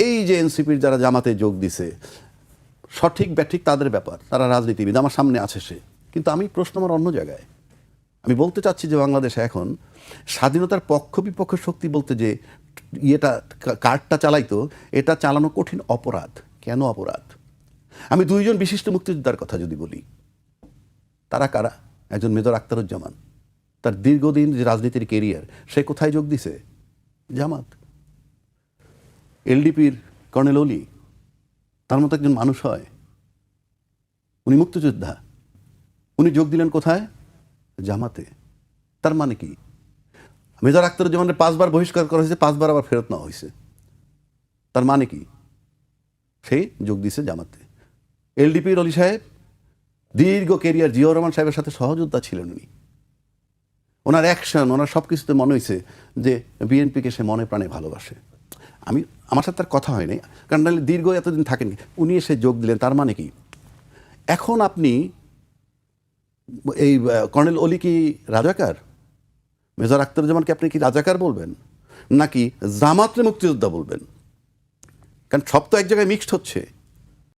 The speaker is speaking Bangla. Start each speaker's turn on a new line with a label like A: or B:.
A: এই যে এনসিপির যারা জামাতে যোগ দিছে, সঠিক ব্যাঠিক তাদের ব্যাপার, তারা রাজনীতিবিদ, আমার সামনে আছে সে। কিন্তু আমি প্রশ্ন আমার অন্য জায়গায়। আমি বলতে চাচ্ছি যে বাংলাদেশে এখন স্বাধীনতার পক্ষ বিপক্ষ শক্তি বলতে যে ইয়েটা কার্ডটা চালাইতো, এটা চালানো কঠিন অপরাধ। কেন অপরাধ? আমি দুইজন বিশিষ্ট মুক্তিযোদ্ধার কথা যদি বলি, তারা কারা? একজন মেজর আখতারুজ্জামান, তার দীর্ঘদিন যে রাজনীতির কেরিয়ার, সে কোথায় যোগ দিছে? জামাত। এলডিপির কর্নেল অলি, তার মতো একজন মানুষ হয়? উনি মুক্তিযোদ্ধা, উনি যোগ দিলেন কোথায়? জামাতে। তার মানে কি? মেজর আখতারুজ্জামানের 5 বার বহিষ্কার করা হয়েছে, 5 বার আবার ফেরত নেওয়া হয়েছে। তার মানে কি? সে যোগ দিছে জামাতে। এলডিপির অলি সাহেব দীর্ঘ কেরিয়ার, জিয়াউর রহমান সাহেবের সাথে সহযোদ্ধা ছিলেন উনি। ওনার অ্যাকশন, ওনার সব কিছুতে মনে হয়েছে যে বিএনপিকে সে মনে প্রাণে ভালোবাসে। আমার সাথে তার কথা হয়নি, কারণ নাহলে দীর্ঘ এতদিন থাকেন, উনি এসে যোগ দিলেন। তার মানে কি? এখন আপনি এই কর্নেল অলি কি রাজাকার? মেজর আখতারুজ্জামানকে আপনি কি রাজাকার বলবেন, নাকি জামাতের মুক্তিযোদ্ধা বলবেন? কারণ সব তো এক জায়গায় মিক্সড হচ্ছে।